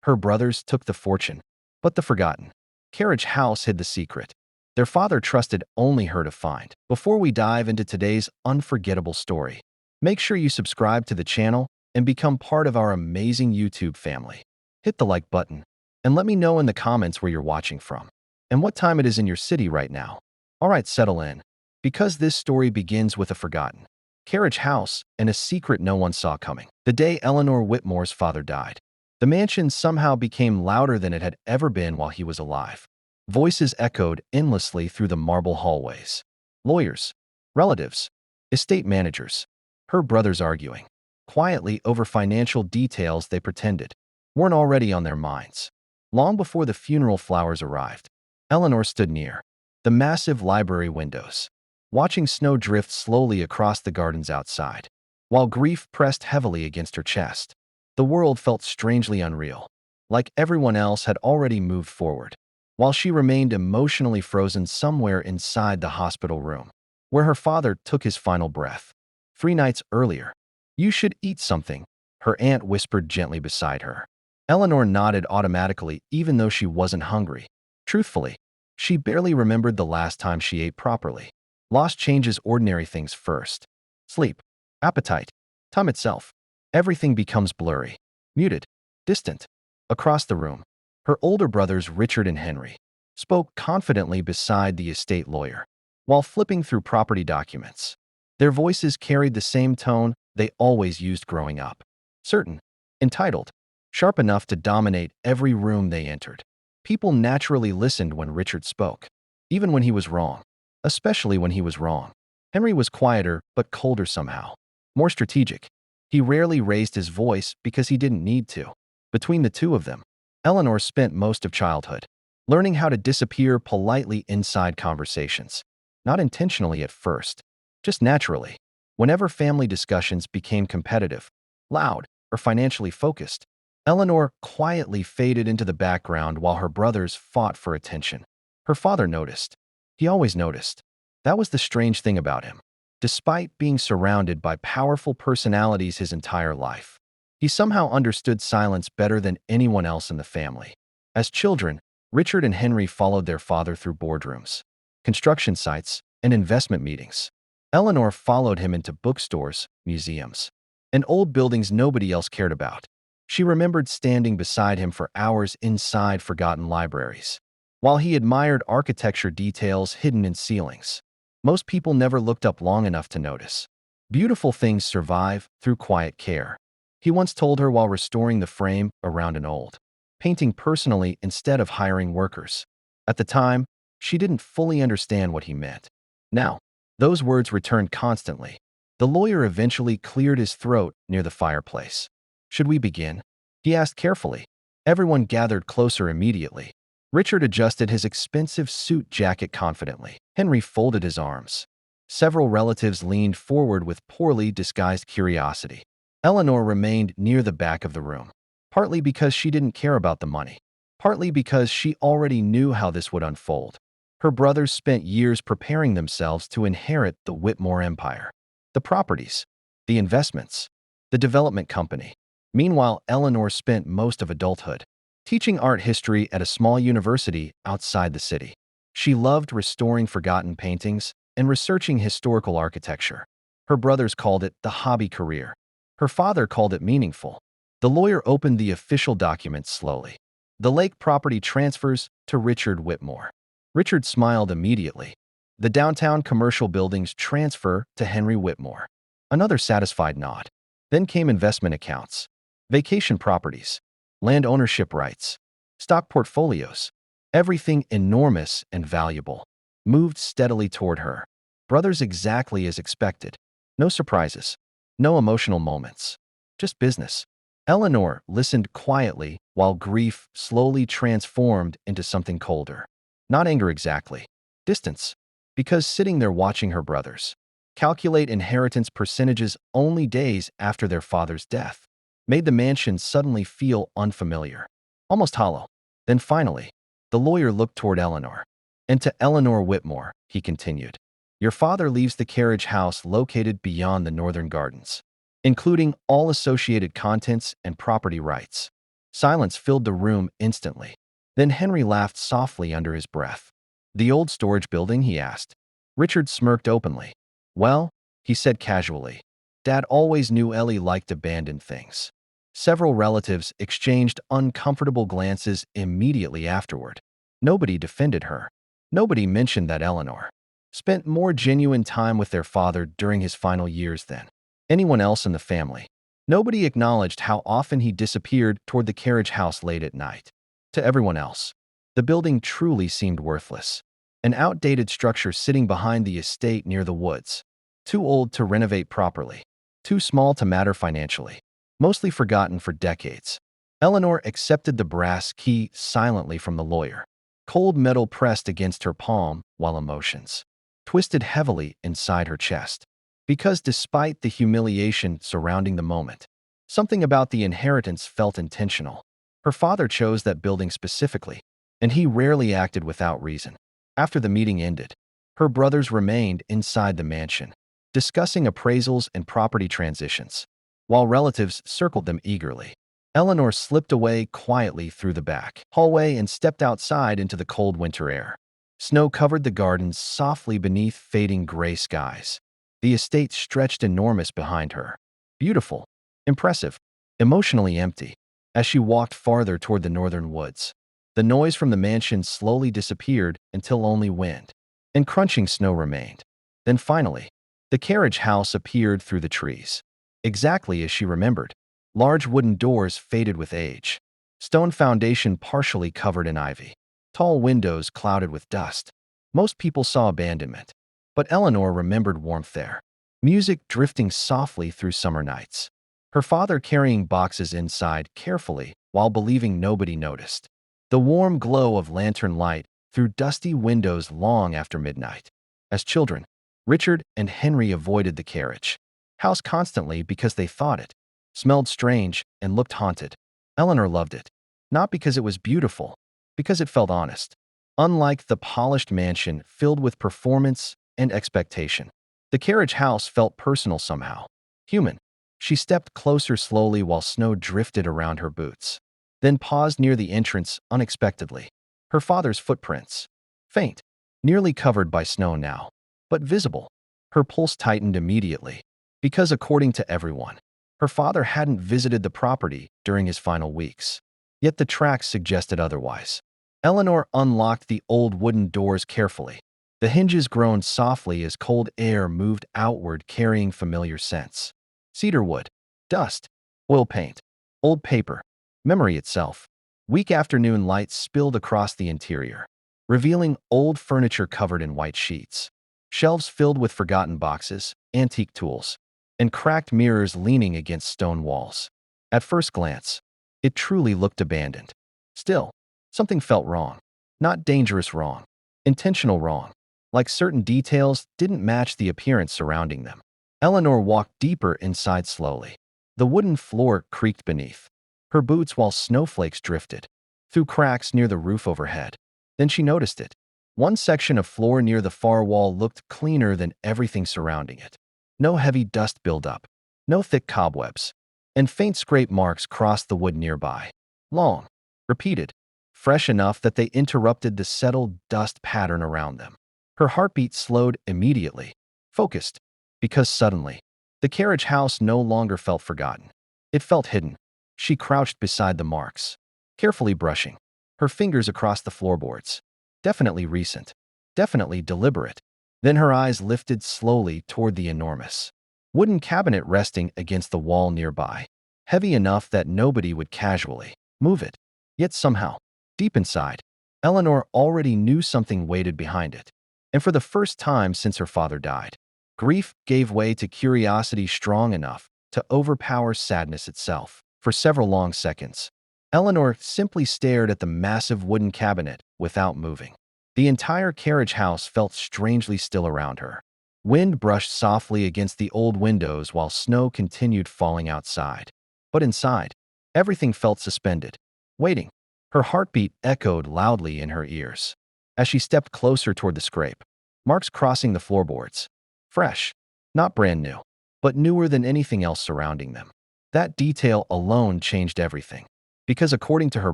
Her brothers took the fortune, but the forgotten Carriage house hid the secret. Their father trusted only her to find. Before we dive into today's unforgettable story, make sure you subscribe to the channel and become part of our amazing YouTube family. Hit the like button and let me know in the comments where you're watching from and what time it is in your city right now. All right, settle in, because this story begins with a forgotten Carriage house and a secret no one saw coming. The day Eleanor Whitmore's father died, the mansion somehow became louder than it had ever been while he was alive. Voices echoed endlessly through the marble hallways. Lawyers, relatives, estate managers, her brothers arguing quietly over financial details they pretended weren't already on their minds. Long before the funeral flowers arrived, Eleanor stood near the massive library windows, watching snow drift slowly across the gardens outside. While grief pressed heavily against her chest, the world felt strangely unreal, like everyone else had already moved forward, while she remained emotionally frozen somewhere inside the hospital room, where her father took his final breath. 3 nights earlier, "You should eat something," her aunt whispered gently beside her. Eleanor nodded automatically, even though she wasn't hungry. Truthfully, she barely remembered the last time she ate properly. Loss changes ordinary things first. Sleep, appetite, time itself. Everything becomes blurry, muted, distant. Across the room, her older brothers Richard and Henry spoke confidently beside the estate lawyer, while flipping through property documents. Their voices carried the same tone they always used growing up. Certain, entitled, sharp enough to dominate every room they entered. People naturally listened when Richard spoke, even when he was wrong, especially when he was wrong. Henry was quieter but colder somehow, more strategic. He rarely raised his voice because he didn't need to. Between the two of them, Eleanor spent most of childhood learning how to disappear politely inside conversations. Not intentionally at first, just naturally. Whenever family discussions became competitive, loud, or financially focused, Eleanor quietly faded into the background while her brothers fought for attention. Her father noticed. He always noticed. That was the strange thing about him. Despite being surrounded by powerful personalities his entire life, he somehow understood silence better than anyone else in the family. As children, Richard and Henry followed their father through boardrooms, construction sites, and investment meetings. Eleanor followed him into bookstores, museums, and old buildings nobody else cared about. She remembered standing beside him for hours inside forgotten libraries, while he admired architecture details hidden in ceilings. Most people never looked up long enough to notice. Beautiful things survive through quiet care, he once told her while restoring the frame around an old painting personally instead of hiring workers. At the time, she didn't fully understand what he meant. Now, those words returned constantly. The lawyer eventually cleared his throat near the fireplace. "Should we begin?" he asked carefully. Everyone gathered closer immediately. Richard adjusted his expensive suit jacket confidently. Henry folded his arms. Several relatives leaned forward with poorly disguised curiosity. Eleanor remained near the back of the room, partly because she didn't care about the money, partly because she already knew how this would unfold. Her brothers spent years preparing themselves to inherit the Whitmore empire, the properties, the investments, the development company. Meanwhile, Eleanor spent most of adulthood teaching art history at a small university outside the city. She loved restoring forgotten paintings and researching historical architecture. Her brothers called it the hobby career. Her father called it meaningful. The lawyer opened the official documents slowly. The lake property transfers to Richard Whitmore. Richard smiled immediately. The downtown commercial buildings transfer to Henry Whitmore. Another satisfied nod. Then came investment accounts, vacation properties, land ownership rights, stock portfolios. Everything enormous and valuable moved steadily toward her. Brothers exactly as expected. No surprises, no emotional moments, just business. Eleanor listened quietly while grief slowly transformed into something colder. Not anger exactly, distance. Because sitting there watching her brothers calculate inheritance percentages only days after their father's death made the mansion suddenly feel unfamiliar, almost hollow. Then finally, the lawyer looked toward Eleanor. "And to Eleanor Whitmore," he continued, "your father leaves the Carriage house located beyond the northern gardens, including all associated contents and property rights. Silence filled the room instantly. Then Henry laughed softly under his breath. "The old storage building?" he asked. Richard smirked openly. "Well," he said casually, "Dad always knew Ellie liked abandoned things." Several relatives exchanged uncomfortable glances immediately afterward. Nobody defended her. Nobody mentioned that Eleanor spent more genuine time with their father during his final years than anyone else in the family. Nobody acknowledged how often he disappeared toward the carriage house late at night. To everyone else, the building truly seemed worthless. An outdated structure sitting behind the estate near the woods. Too old to renovate properly. Too small to matter financially. Mostly forgotten for decades. Eleanor accepted the brass key silently from the lawyer. Cold metal pressed against her palm while emotions twisted heavily inside her chest. Because despite the humiliation surrounding the moment, something about the inheritance felt intentional. Her father chose that building specifically, and he rarely acted without reason. After the meeting ended, her brothers remained inside the mansion, discussing appraisals and property transitions, while relatives circled them eagerly. Eleanor slipped away quietly through the back hallway and stepped outside into the cold winter air. Snow covered the gardens softly beneath fading gray skies. The estate stretched enormous behind her. Beautiful, impressive, emotionally empty. As she walked farther toward the northern woods, the noise from the mansion slowly disappeared until only wind and crunching snow remained. Then finally, the carriage house appeared through the trees. Exactly as she remembered. Large wooden doors faded with age. Stone foundation partially covered in ivy. Tall windows clouded with dust. Most people saw abandonment, but Eleanor remembered warmth there. Music drifting softly through summer nights. Her father carrying boxes inside carefully while believing nobody noticed. The warm glow of lantern light through dusty windows long after midnight. As children, Richard and Henry avoided the carriage house constantly because they thought it smelled strange and looked haunted. Eleanor loved it, not because it was beautiful, because it felt honest. Unlike the polished mansion filled with performance and expectation, the carriage house felt personal somehow, human. She stepped closer slowly while snow drifted around her boots, then paused near the entrance unexpectedly. Her father's footprints, faint, nearly covered by snow now, but visible. Her pulse tightened immediately, because according to everyone, her father hadn't visited the property during his final weeks. Yet the tracks suggested otherwise. Eleanor unlocked the old wooden doors carefully. The hinges groaned softly as cold air moved outward carrying familiar scents. Cedar wood, dust, oil paint, old paper, memory itself. Weak afternoon light spilled across the interior, revealing old furniture covered in white sheets. Shelves filled with forgotten boxes, antique tools, and cracked mirrors leaning against stone walls. At first glance, it truly looked abandoned. Still, something felt wrong. Not dangerous wrong, intentional wrong. Like certain details didn't match the appearance surrounding them. Eleanor walked deeper inside slowly. The wooden floor creaked beneath her boots while snowflakes drifted through cracks near the roof overhead. Then she noticed it. One section of floor near the far wall looked cleaner than everything surrounding it. No heavy dust buildup, no thick cobwebs, and faint scrape marks crossed the wood nearby. Long, repeated, fresh enough that they interrupted the settled dust pattern around them. Her heartbeat slowed immediately, focused, because suddenly, the carriage house no longer felt forgotten. It felt hidden. She crouched beside the marks, carefully brushing her fingers across the floorboards. Definitely recent, definitely deliberate. Then her eyes lifted slowly toward the enormous wooden cabinet resting against the wall nearby, heavy enough that nobody would casually move it. Yet somehow, deep inside, Eleanor already knew something waited behind it. And for the first time since her father died, grief gave way to curiosity strong enough to overpower sadness itself. For several long seconds, Eleanor simply stared at the massive wooden cabinet without moving. The entire carriage house felt strangely still around her. Wind brushed softly against the old windows while snow continued falling outside. But inside, everything felt suspended, waiting. Her heartbeat echoed loudly in her ears. As she stepped closer toward the scrape, marks crossing the floorboards. Fresh, not brand new, but newer than anything else surrounding them. That detail alone changed everything. Because according to her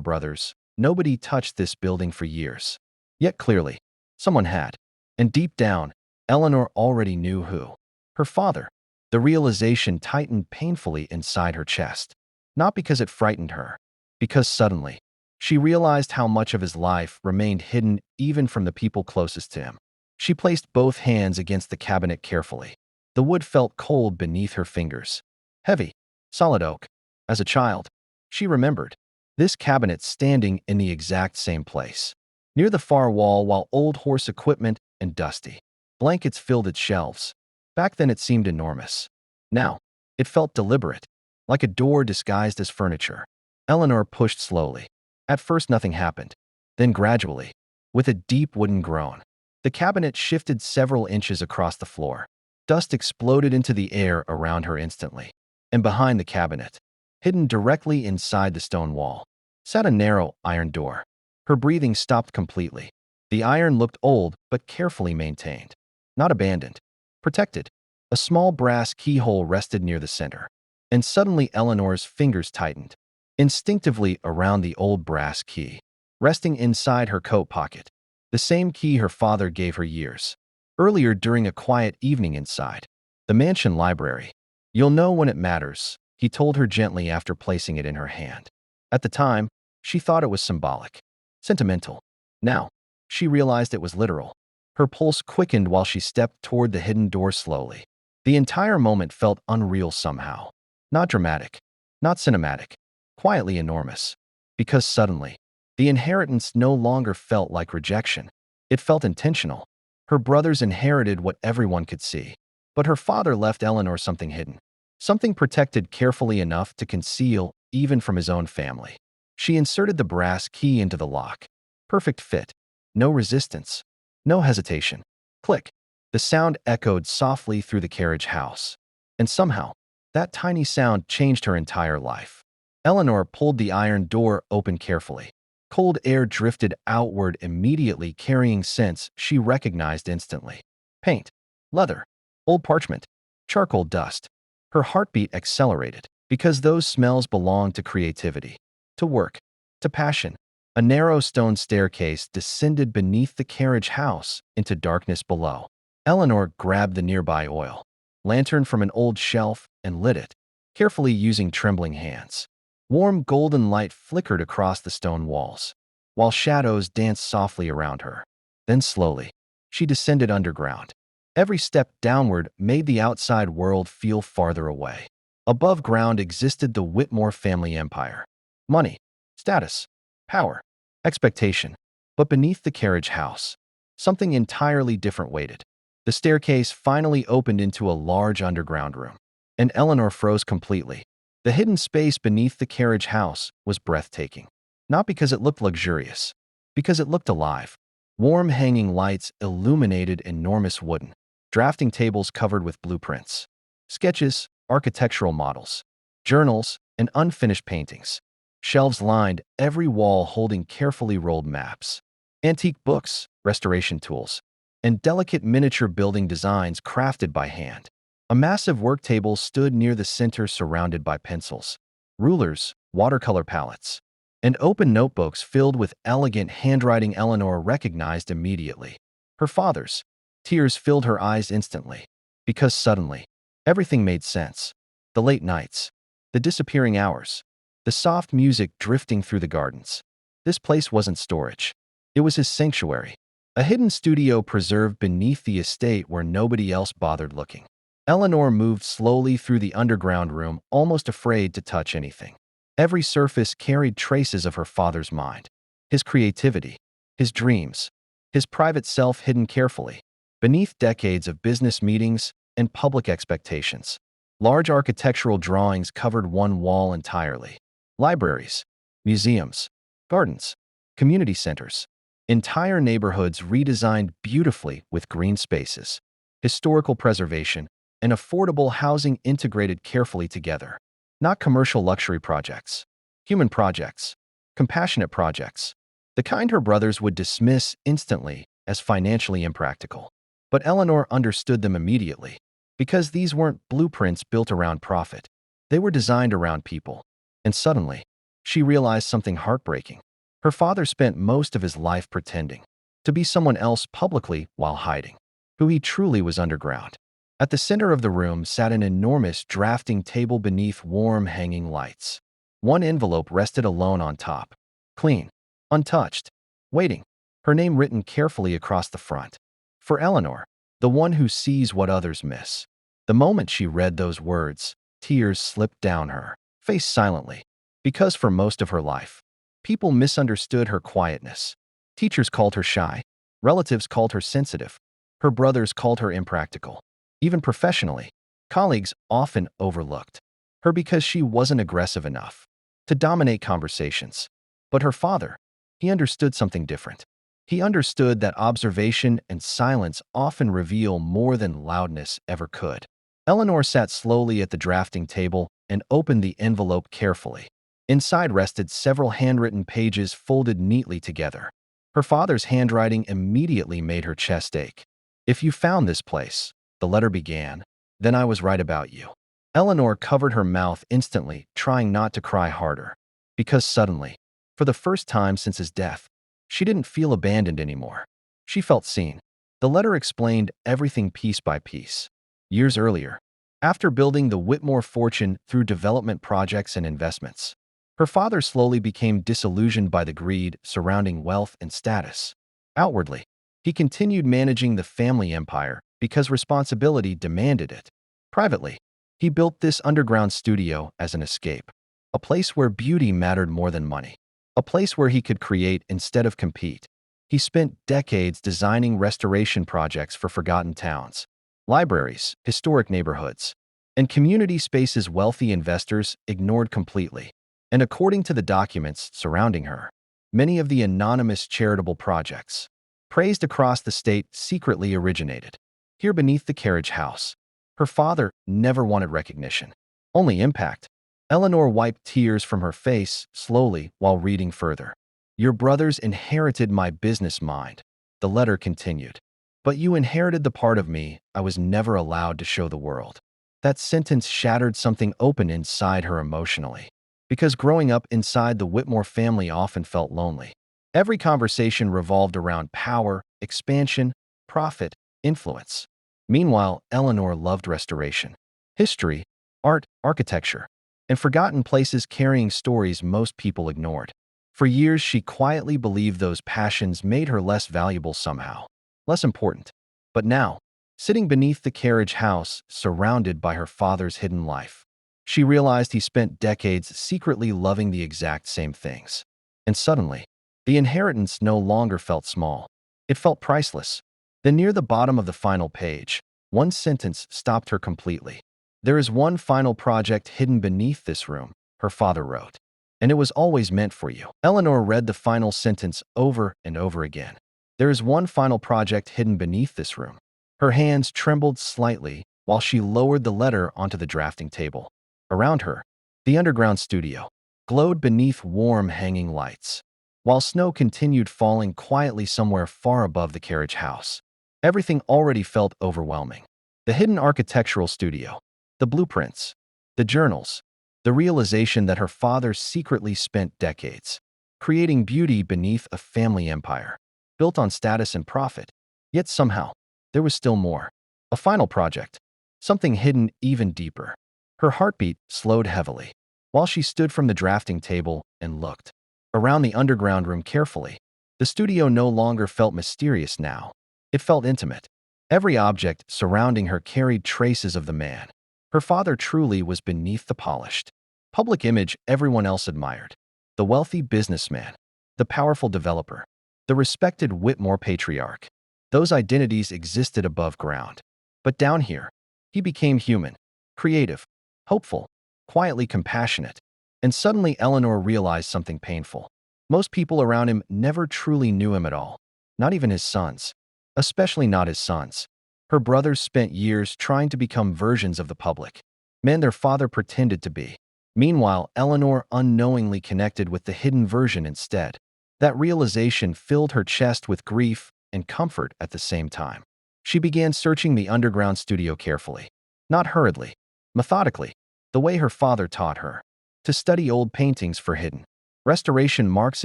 brothers, nobody touched this building for years. Yet clearly, someone had. And deep down, Eleanor already knew who. Her father. The realization tightened painfully inside her chest. Not because it frightened her, because suddenly, she realized how much of his life remained hidden even from the people closest to him. She placed both hands against the cabinet carefully. The wood felt cold beneath her fingers. Heavy, solid oak. As a child, she remembered this cabinet standing in the exact same place, near the far wall while old horse equipment and dusty blankets filled its shelves. Back then it seemed enormous. Now, it felt deliberate, like a door disguised as furniture. Eleanor pushed slowly. At first nothing happened. Then gradually, with a deep wooden groan, the cabinet shifted several inches across the floor. Dust exploded into the air around her instantly. And behind the cabinet, hidden directly inside the stone wall, sat a narrow iron door. Her breathing stopped completely. The iron looked old but carefully maintained. Not abandoned. Protected. A small brass keyhole rested near the center. And suddenly Eleanor's fingers tightened, instinctively around the old brass key, resting inside her coat pocket. The same key her father gave her years earlier during a quiet evening inside the mansion library. "You'll know when it matters," he told her gently after placing it in her hand. At the time, she thought it was symbolic, sentimental. Now, she realized it was literal. Her pulse quickened while she stepped toward the hidden door slowly. The entire moment felt unreal somehow. Not dramatic, not cinematic, quietly enormous. Because suddenly, the inheritance no longer felt like rejection. It felt intentional. Her brothers inherited what everyone could see. But her father left Eleanor something hidden. Something protected carefully enough to conceal even from his own family. She inserted the brass key into the lock. Perfect fit. No resistance. No hesitation. Click. The sound echoed softly through the carriage house. And somehow, that tiny sound changed her entire life. Eleanor pulled the iron door open carefully. Cold air drifted outward immediately, carrying scents she recognized instantly. Paint, leather, old parchment, charcoal dust. Her heartbeat accelerated because those smells belonged to creativity, to work, to passion. A narrow stone staircase descended beneath the carriage house into darkness below. Eleanor grabbed the nearby oil lantern from an old shelf and lit it, carefully using trembling hands. Warm golden light flickered across the stone walls, while shadows danced softly around her. Then slowly, she descended underground. Every step downward made the outside world feel farther away. Above ground existed the Whitmore family empire. Money, status, power, expectation. But beneath the carriage house, something entirely different waited. The staircase finally opened into a large underground room, and Eleanor froze completely. The hidden space beneath the carriage house was breathtaking. Not because it looked luxurious, because it looked alive. Warm hanging lights illuminated enormous wooden drafting tables covered with blueprints, sketches, architectural models, journals, and unfinished paintings. Shelves lined every wall holding carefully rolled maps, antique books, restoration tools, and delicate miniature building designs crafted by hand. A massive work table stood near the center surrounded by pencils, rulers, watercolor palettes, and open notebooks filled with elegant handwriting Eleanor recognized immediately. Her father's. Tears filled her eyes instantly, because suddenly, everything made sense. The late nights, the disappearing hours, the soft music drifting through the gardens. This place wasn't storage. It was his sanctuary, a hidden studio preserved beneath the estate where nobody else bothered looking. Eleanor moved slowly through the underground room, almost afraid to touch anything. Every surface carried traces of her father's mind, his creativity, his dreams, his private self hidden carefully beneath decades of business meetings and public expectations. Large architectural drawings covered one wall entirely. Libraries, museums, gardens, community centers. Entire neighborhoods redesigned beautifully with green spaces, historical preservation, and affordable housing integrated carefully together. Not commercial luxury projects, human projects, compassionate projects, the kind her brothers would dismiss instantly as financially impractical. But Eleanor understood them immediately, because these weren't blueprints built around profit. They were designed around people. And suddenly, she realized something heartbreaking. Her father spent most of his life pretending to be someone else publicly while hiding who he truly was underground. At the center of the room sat an enormous drafting table beneath warm hanging lights. One envelope rested alone on top, clean, untouched, waiting, her name written carefully across the front. For Eleanor, the one who sees what others miss. The moment she read those words, tears slipped down her face silently, because for most of her life, people misunderstood her quietness. Teachers called her shy, relatives called her sensitive, her brothers called her impractical. Even professionally, colleagues often overlooked her because she wasn't aggressive enough to dominate conversations. But her father, he understood something different. He understood that observation and silence often reveal more than loudness ever could. Eleanor sat slowly at the drafting table and opened the envelope carefully. Inside rested several handwritten pages folded neatly together. Her father's handwriting immediately made her chest ache. "If you found this place," the letter began, "then I was right about you." Eleanor covered her mouth instantly, trying not to cry harder. Because suddenly, for the first time since his death, she didn't feel abandoned anymore. She felt seen. The letter explained everything piece by piece. Years earlier, after building the Whitmore fortune through development projects and investments, her father slowly became disillusioned by the greed surrounding wealth and status. Outwardly, he continued managing the family empire because responsibility demanded it. Privately, he built this underground studio as an escape, a place where beauty mattered more than money, a place where he could create instead of compete. He spent decades designing restoration projects for forgotten towns, libraries, historic neighborhoods, and community spaces wealthy investors ignored completely. And according to the documents surrounding her, many of the anonymous charitable projects praised across the state secretly originated here beneath the Carriage house. Her father never wanted recognition, only impact. Eleanor wiped tears from her face slowly while reading further. "Your brothers inherited my business mind," the letter continued. "But you inherited the part of me I was never allowed to show the world." That sentence shattered something open inside her emotionally. Because growing up inside the Whitmore family often felt lonely. Every conversation revolved around power, expansion, profit, influence. Meanwhile, Eleanor loved restoration, history, art, architecture, and forgotten places carrying stories most people ignored. For years, she quietly believed those passions made her less valuable somehow, less important. But now, sitting beneath the Carriage house, surrounded by her father's hidden life, she realized he spent decades secretly loving the exact same things. And suddenly, the inheritance no longer felt small. It felt priceless. Then near the bottom of the final page, one sentence stopped her completely. "There is one final project hidden beneath this room," her father wrote. "And it was always meant for you." Eleanor read the final sentence over and over again. "There is one final project hidden beneath this room." Her hands trembled slightly while she lowered the letter onto the drafting table. Around her, the underground studio glowed beneath warm hanging lights, while snow continued falling quietly somewhere far above the Carriage house. Everything already felt overwhelming. The hidden architectural studio, the blueprints, the journals, the realization that her father secretly spent decades creating beauty beneath a family empire, built on status and profit. Yet somehow, there was still more. A final project, something hidden even deeper. Her heartbeat slowed heavily while she stood from the drafting table and looked around the underground room carefully. The studio no longer felt mysterious now. It felt intimate. Every object surrounding her carried traces of the man. Her father truly was beneath the polished public image everyone else admired. The wealthy businessman, the powerful developer, the respected Whitmore patriarch. Those identities existed above ground. But down here, he became human, creative, hopeful, quietly compassionate. And suddenly Eleanor realized something painful. Most people around him never truly knew him at all, not even his sons. Especially not his sons. Her brothers spent years trying to become versions of the public, men their father pretended to be. Meanwhile, Eleanor unknowingly connected with the hidden version instead. That realization filled her chest with grief and comfort at the same time. She began searching the underground studio carefully, not hurriedly, methodically, the way her father taught her. to study old paintings for hidden restoration marks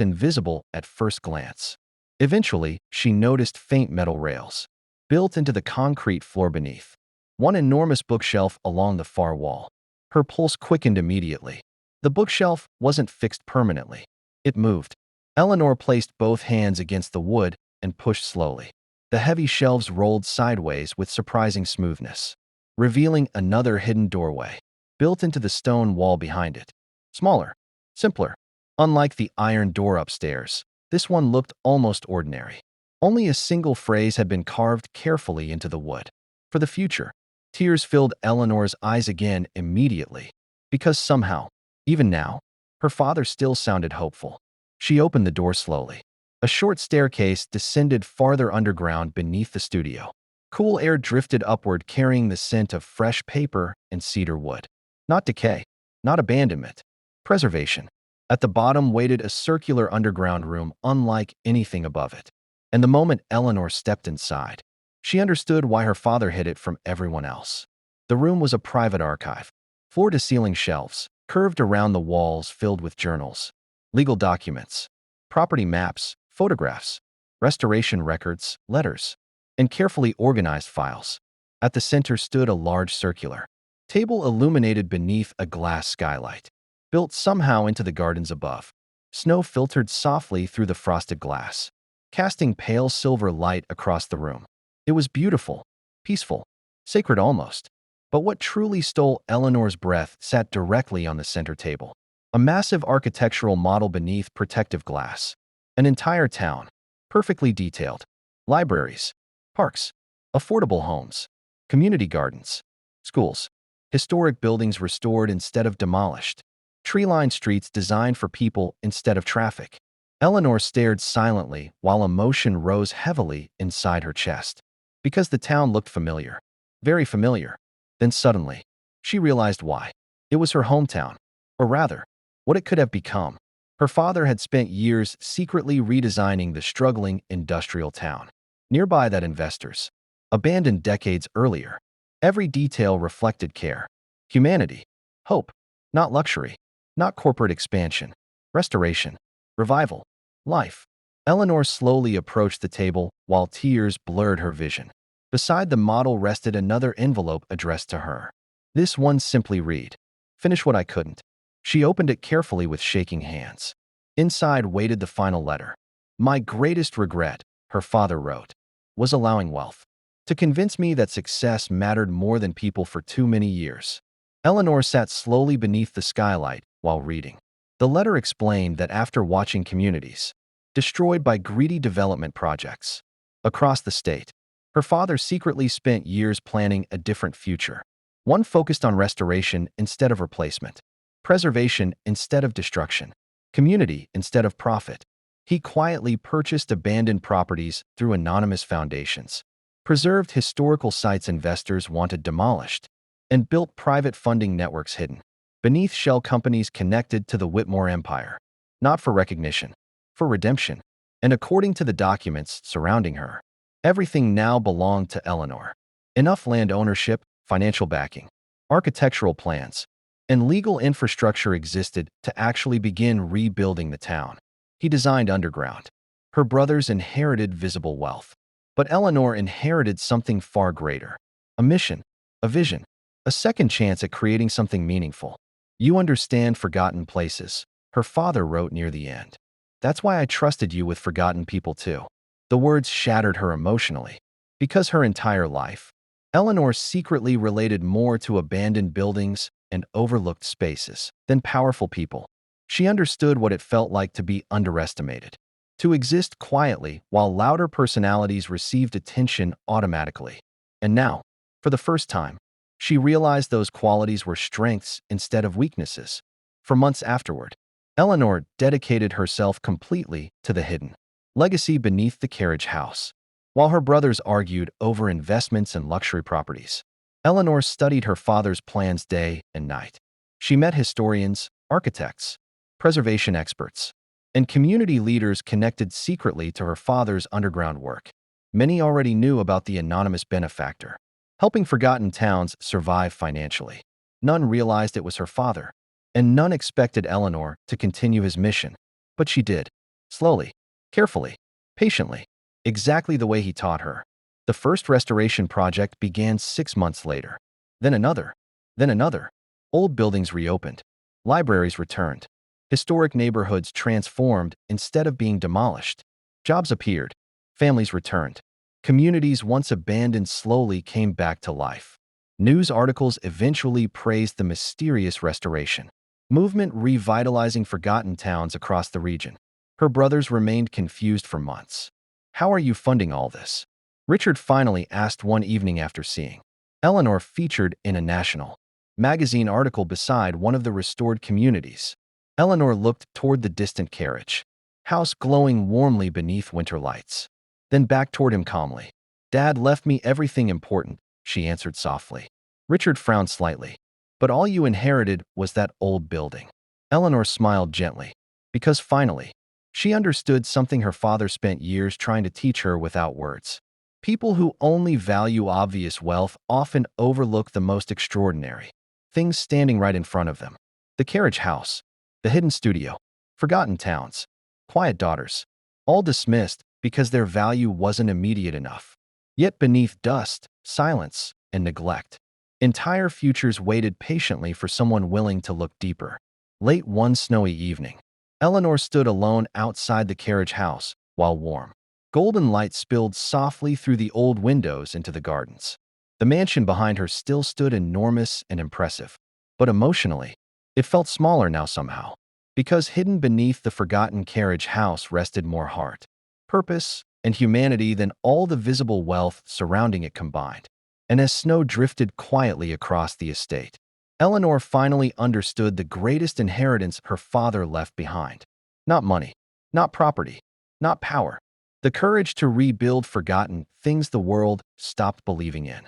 invisible at first glance. Eventually, she noticed faint metal rails built into the concrete floor beneath one enormous bookshelf along the far wall. Her pulse quickened immediately. The bookshelf wasn't fixed permanently. It moved. Eleanor placed both hands against the wood and pushed slowly. The heavy shelves rolled sideways with surprising smoothness, revealing another hidden doorway built into the stone wall behind it. Smaller, simpler. Unlike the iron door upstairs, this one looked almost ordinary. Only a single phrase had been carved carefully into the wood. For the future. Tears filled Eleanor's eyes again immediately, because somehow, even now, her father still sounded hopeful. She opened the door slowly. A short staircase descended farther underground beneath the studio. Cool air drifted upward, carrying the scent of fresh paper and cedar wood. Not decay, not abandonment, preservation. At the bottom waited a circular underground room unlike anything above it. And the moment Eleanor stepped inside, she understood why her father hid it from everyone else. The room was a private archive. Floor-to-ceiling shelves, curved around the walls filled with journals, legal documents, property maps, photographs, restoration records, letters, and carefully organized files. At the center stood a large circular table illuminated beneath a glass skylight, built somehow into the gardens above. Snow filtered softly through the frosted glass, casting pale silver light across the room. It was beautiful, peaceful, sacred almost. But what truly stole Eleanor's breath sat directly on the center table. A massive architectural model beneath protective glass. An entire town, perfectly detailed. Libraries, parks, affordable homes, community gardens, schools, historic buildings restored instead of demolished, tree-lined streets designed for people instead of traffic. Eleanor stared silently while emotion rose heavily inside her chest. Because the town looked familiar, very familiar. Then suddenly, she realized why. It was her hometown, or rather, what it could have become. Her father had spent years secretly redesigning the struggling industrial town. Nearby that investors, abandoned decades earlier. Every detail reflected care, humanity, hope, not luxury, not corporate expansion, restoration, revival, life. Eleanor slowly approached the table while tears blurred her vision. Beside the model rested another envelope addressed to her. This one simply read, "Finish what I couldn't." She opened it carefully with shaking hands. Inside waited the final letter. "My greatest regret," her father wrote, "was allowing wealth to convince me that success mattered more than people for too many years." Eleanor sat slowly beneath the skylight while reading. The letter explained that after watching communities destroyed by greedy development projects across the state, her father secretly spent years planning a different future. One focused on restoration instead of replacement, preservation instead of destruction, community instead of profit. He quietly purchased abandoned properties through anonymous foundations, preserved historical sites investors wanted demolished, and built private funding networks hidden beneath shell companies connected to the Whitmore empire. Not for recognition, for redemption. And according to the documents surrounding her, everything now belonged to Eleanor. Enough land ownership, financial backing, architectural plans, and legal infrastructure existed to actually begin rebuilding the town. He designed underground. Her brothers inherited visible wealth. But Eleanor inherited something far greater. A mission, a vision, a second chance at creating something meaningful. "You understand forgotten places," her father wrote near the end. "That's why I trusted you with forgotten people too." The words shattered her emotionally. Because her entire life, Eleanor secretly related more to abandoned buildings and overlooked spaces than powerful people. She understood what it felt like to be underestimated, to exist quietly while louder personalities received attention automatically. And now, for the first time, she realized those qualities were strengths instead of weaknesses. For months afterward, Eleanor dedicated herself completely to the hidden legacy beneath the Carriage house. While her brothers argued over investments and luxury properties, Eleanor studied her father's plans day and night. She met historians, architects, preservation experts, and community leaders connected secretly to her father's underground work. Many already knew about the anonymous benefactor, helping forgotten towns survive financially. None realized it was her father. and none expected Eleanor to continue his mission. But she did. Slowly, carefully, patiently, exactly the way he taught her. The first restoration project began 6 months later. Then another. Then another. Old buildings reopened. Libraries returned. Historic neighborhoods transformed instead of being demolished. Jobs appeared. Families returned. Communities once abandoned slowly came back to life. News articles eventually praised the mysterious restoration movement revitalizing forgotten towns across the region. Her brothers remained confused for months. "How are you funding all this?" Richard finally asked one evening after seeing Eleanor featured in a national magazine article beside one of the restored communities. Eleanor looked toward the distant carriage house glowing warmly beneath winter lights, then back toward him calmly. "Dad left me everything important," she answered softly. Richard frowned slightly. "But all you inherited was that old building." Eleanor smiled gently, because finally, she understood something her father spent years trying to teach her without words. People who only value obvious wealth often overlook the most extraordinary things standing right in front of them. The carriage house, the hidden studio, forgotten towns, quiet daughters, all dismissed because their value wasn't immediate enough. Yet beneath dust, silence, and neglect, entire futures waited patiently for someone willing to look deeper. Late one snowy evening, Eleanor stood alone outside the carriage house while warm golden light spilled softly through the old windows into the gardens. The mansion behind her still stood enormous and impressive, but emotionally, it felt smaller now somehow, because hidden beneath the forgotten carriage house rested more heart, purpose, and humanity than all the visible wealth surrounding it combined. And as snow drifted quietly across the estate, Eleanor finally understood the greatest inheritance her father left behind. Not money, not property, not power. The courage to rebuild forgotten things the world stopped believing in.